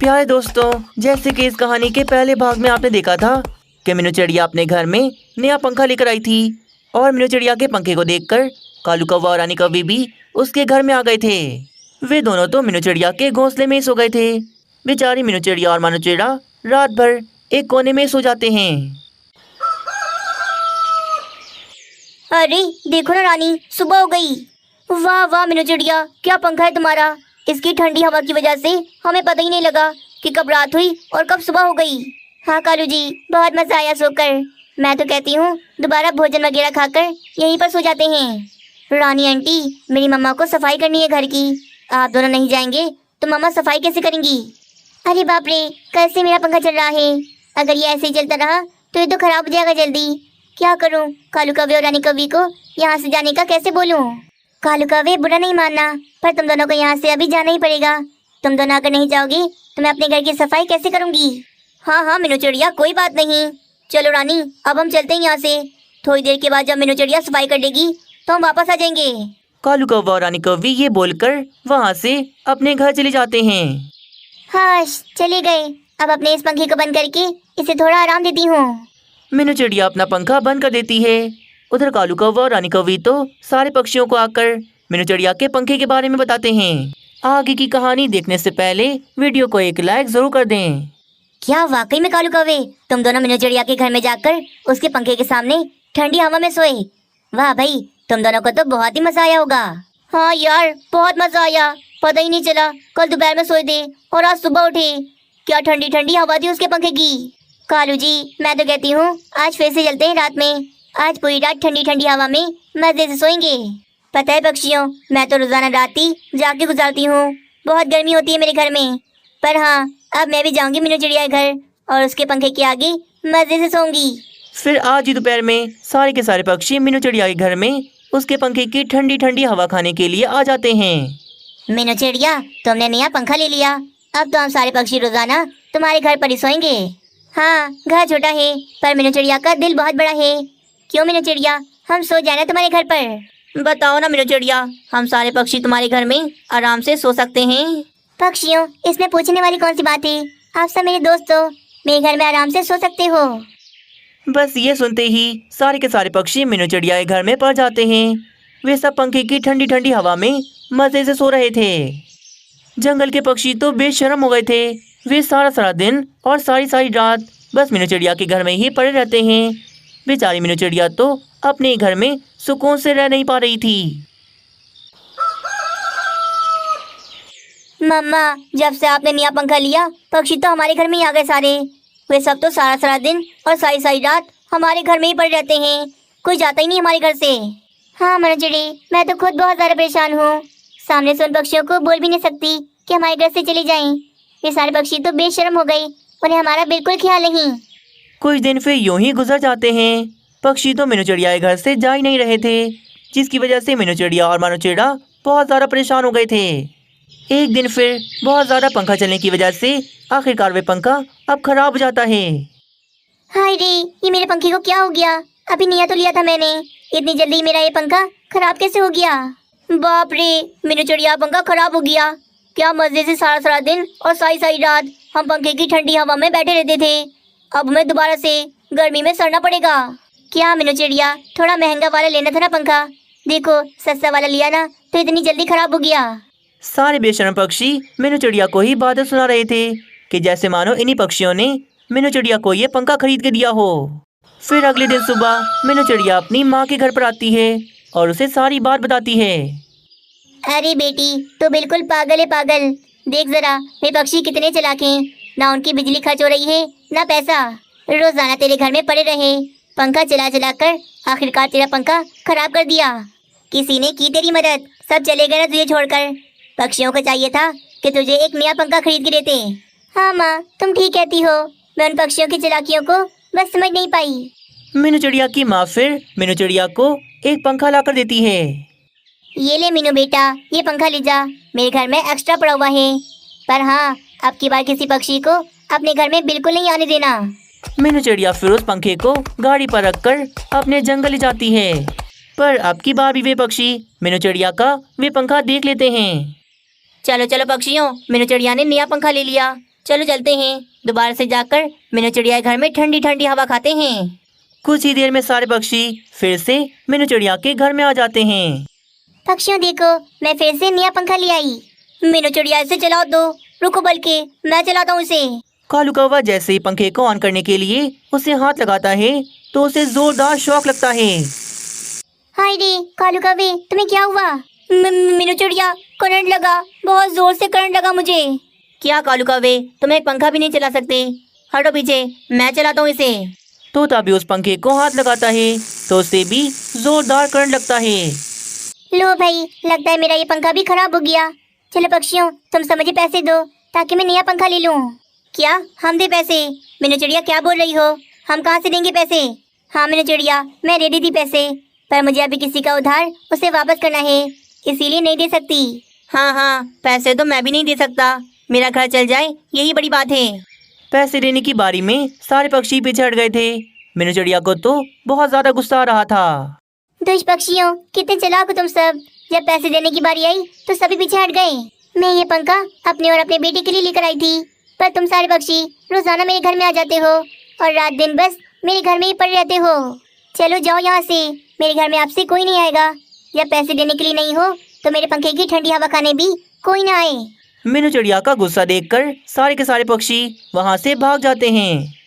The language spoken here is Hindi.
प्यारे दोस्तों, जैसे कि इस कहानी के पहले भाग में आपने देखा था कि मीनू चिड़िया अपने घर में नया पंखा लेकर आई थी और मीनू चिड़िया के पंखे को देखकर कालू कौवा और रानी कौवी भी उसके घर में आ गए थे। वे दोनों तो मीनू चिड़िया के घोंसले में सो गए थे। बेचारी मीनू चिड़िया और मानू चिड़ा रात भर एक कोने में सो जाते हैं। अरे देखो ना रानी, सुबह हो गई। वाह वाह मीनू चिड़िया, क्या पंखा है तुम्हारा। इसकी ठंडी हवा की वजह से हमें पता ही नहीं लगा कि कब रात हुई और कब सुबह हो गई। हाँ कालू जी, बहुत मजा आया सोकर। मैं तो कहती हूँ दोबारा भोजन वगैरह खाकर यहीं पर सो जाते हैं। रानी आंटी, मेरी मम्मा को सफाई करनी है घर की। आप दोनों नहीं जाएंगे तो मम्मा सफाई कैसे करेंगी। अरे बाप रे, कैसे मेरा पंखा चल रहा है। अगर ये ऐसे ही चलता रहा तो ये तो खराब हो जाएगा जल्दी। क्या करूँ, कालू कौवे और रानी कौवी को यहाँ से जाने का कैसे बोलूँ। कालू कौवे, बुरा नहीं मानना, पर तुम दोनों को यहाँ से अभी जाना ही पड़ेगा। तुम दोनों अगर नहीं जाओगी तो मैं अपने घर की सफाई कैसे करूँगी। हाँ हाँ मीनू चिड़िया, कोई बात नहीं। चलो रानी, अब हम चलते हैं यहाँ से। थोड़ी देर के बाद जब मीनू चिड़िया सफाई कर देगी तो हम वापस आ जाएंगे। कालू कौवा और रानी कौवी ये बोलकर वहाँ से अपने घर चले जाते हैं। हाँ चले गए। अब अपने इस पंखे को बंद करके इसे थोड़ा आराम देती हूँ। मीनू चिड़िया अपना पंखा बंद कर देती है। उधर कालू कौवा और रानी कौवी तो सारे पक्षियों को आकर मीनू चिड़िया के पंखे के बारे में बताते हैं। आगे की कहानी देखने से पहले वीडियो को एक लाइक जरूर कर दें। क्या वाकई में कालू कौवे, तुम दोनों मीनू चिड़िया के घर में जाकर उसके पंखे के सामने ठंडी हवा में सोए। वाह भाई, तुम दोनों को तो बहुत ही मजा आया होगा। हाँ यार, बहुत मजा आया। पता ही नहीं चला कल दोपहर में सोए थे और आज सुबह उठे। क्या ठंडी ठंडी हवा थी उसके पंखे की। कालू जी, मैं तो कहती हूँ आज फिर से चलते हैं रात में। आज पूरी रात ठंडी ठंडी हवा में मजे से सोएंगे। पता है पक्षियों, मैं तो रोजाना रात ही जाके गुजारती हूँ। बहुत गर्मी होती है मेरे घर में। पर हाँ, अब मैं भी जाऊंगी मीनू चिड़िया के घर और उसके पंखे के आगे मजे से सोऊंगी। फिर आज ही दोपहर में सारे के सारे पक्षी मीनू चिड़िया के घर में उसके पंखे की ठंडी ठंडी हवा खाने के लिए आ जाते हैं। मीनू चिड़िया, तुमने नया पंखा ले लिया। अब तो हम सारे पक्षी रोजाना तुम्हारे घर पर ही सोएंगे। हाँ, घर छोटा है पर मीनू चिड़िया का दिल बहुत बड़ा है। क्यों मीनू चिड़िया, हम सो जाए ना तुम्हारे घर पर। बताओ ना मीनू चिड़िया, हम सारे पक्षी तुम्हारे घर में आराम से सो सकते हैं। पक्षियों, इसमें पूछने वाली कौन सी बात है। आप सब मेरे दोस्त हो, मेरे घर में आराम से सो सकते हो। बस ये सुनते ही सारे के सारे पक्षी मीनू चिड़िया के घर में पड़ जाते हैं। वे सब पंखे की ठंडी ठंडी हवा में मजे से सो रहे थे। जंगल के पक्षी तो बेशर्म हो गए थे। वे सारा सारा दिन और सारी सारी रात बस मीनू चिड़िया के घर में ही पड़े रहते हैं। बेचारी मीनू चिड़िया तो अपने घर में सुकून से रह नहीं पा रही थी। मम्मा, जब से आपने नया पंखा लिया पक्षी तो हमारे घर में ही आ गए सारे। वे सब तो सारा सारा दिन और सारी सारी रात हमारे घर में ही पड़े रहते हैं। कोई जाता ही नहीं हमारे घर से। हाँ मीनू चिड़ी, मैं तो खुद बहुत ज़्यादा परेशान हूँ। सामने से उन पक्षियों को बोल भी नहीं सकती कि हमारे घर से चले जाएं। ये सारे पक्षी तो बेशर्म हो गए, उन्हें हमारा बिल्कुल ख्याल नहीं। कुछ दिन फिर यूं ही गुजर जाते हैं। पक्षी तो मीनू चिड़िया के घर से जा ही नहीं रहे थे, जिसकी वजह से मीनू चिड़िया और मानू चिड़ा बहुत ज़्यादा परेशान हो गए थे। एक दिन फिर बहुत ज़्यादा पंखा चलने की वजह से आखिरकार वे पंखा अब खराब हो जाता है। हाय रे, ये मेरे पंखे को क्या हो गया। अभी नया तो लिया था मैंने, इतनी जल्दी मेरा ये पंखा खराब कैसे हो गया। बाप रे, मीनू चिड़िया पंखा खराब हो गया। क्या मजे से सारा सारा दिन और सारी सारी रात हम पंखे की ठंडी हवा में बैठे रहते थे। अब हमें दोबारा से गर्मी में सड़ना पड़ेगा। क्या मीनू चिड़िया, थोड़ा महंगा वाला लेना था ना पंखा। देखो सस्ता वाला लिया ना तो इतनी जल्दी खराब हो गया। सारे बेशर्म पक्षी मीनू चिड़िया को ही बातें सुना रहे थे कि जैसे मानो इन्हीं पक्षियों ने मीनू चिड़िया को ये पंखा खरीद के दिया हो। फिर अगले दिन सुबह मीनू चिड़िया अपनी माँ के घर पर आती है और उसे सारी बात बताती है। अरे बेटी, तो बिल्कुल पागल है पागल। देख जरा मेरे पक्षी कितने चालाक हैं। ना उनकी बिजली खर्च हो रही है ना पैसा। रोजाना तेरे घर में पड़े रहे, पंखा चला चला कर आखिरकार तेरा पंखा खराब कर दिया। किसी ने की तेरी मदद, सब चले गए ना तुझे छोड़कर। पक्षियों को चाहिए था कि तुझे एक नया पंखा खरीद के देते। हाँ माँ, तुम ठीक कहती हो। मैं उन पक्षियों की चालाकियों को बस समझ नहीं पाई। मीनू चिड़िया की माँ फिर मीनू चिड़िया को एक पंखा लाकर देती है। ये ले मीनू बेटा, ये पंखा ले जा, मेरे घर में एक्स्ट्रा पड़ा हुआ है। पर हाँ, अब की बार किसी पक्षी को अपने घर में बिल्कुल नहीं आने देना। मीनू चिड़िया फिर उस पंखे को गाड़ी पर रखकर अपने जंगल ले जाती है। पर अब की बार भी वे पक्षी मीनू चिड़िया का वे पंखा देख लेते हैं। चलो चलो पक्षियों, मीनू चिड़िया ने नया पंखा ले लिया। चलो चलते हैं, दोबारा से जाकर मीनू चिड़िया घर में ठंडी ठंडी हवा खाते हैं। कुछ ही देर में सारे पक्षी फिर से मीनू चिड़िया के घर में आ जाते हैं। पक्षियों देखो, मैं फिर से नया पंखा ले आई। मीनू चिड़िया इसे चलाओ दो, रुको बल्कि मैं चलाता हूँ इसे। कालू कौवा जैसे ही पंखे को ऑन करने के लिए उसे हाथ लगाता है तो उसे जोरदार शॉक लगता है। हाय रे कालू कौवे, तुम्हें क्या हुआ? मीनू चिड़िया, करंट लगा, बहुत जोर से करंट लगा मुझे। क्या कालू कौवे, तुम एक पंखा भी नहीं चला सकते? हटो पीछे, मैं चलाता हूँ इसे। तोता भी उस पंखे को हाथ लगाता है तो उसे भी जोरदार करंट लगता है। लो भाई, लगता है मेरा ये पंखा भी खराब हो गया। चलो पक्षियों, तुम सब मुझे पैसे दो ताकि मैं नया पंखा ले लूं। क्या हम दे पैसे? मीनू चिड़िया क्या बोल रही हो? हम कहाँ से देंगे पैसे? हाँ मीनू चिड़िया, मैं रेडी थी पैसे, पर मुझे अभी किसी का उधार उसे वापस करना है, इसीलिए नहीं दे सकती। हाँ, पैसे तो मैं भी नहीं दे सकता, मेरा घर चल जाए यही बड़ी बात है। पैसे देने की बारी में सारे पक्षी पीछे हट गए थे। मीनू चिड़िया को तो बहुत ज्यादा गुस्सा आ रहा था। दुष्ट पक्षियों, कितने चालाक हो तुम सब। जब पैसे देने की बारी आई तो सभी पीछे हट गए। मैं ये पंखा अपने और अपने बेटे के लिए लेकर आई थी, पर तुम सारे पक्षी रोजाना मेरे घर में आ जाते हो और रात दिन बस मेरे घर में ही पड़े रहते हो। चलो जाओ यहाँ से, मेरे घर में आपसे कोई नहीं आएगा। जब पैसे देने के लिए नहीं हो तो मेरे पंखे की ठंडी हवा खाने भी कोई ना आए। मीनू चिड़िया का गुस्सा देखकर सारे के सारे पक्षी वहां से भाग जाते हैं।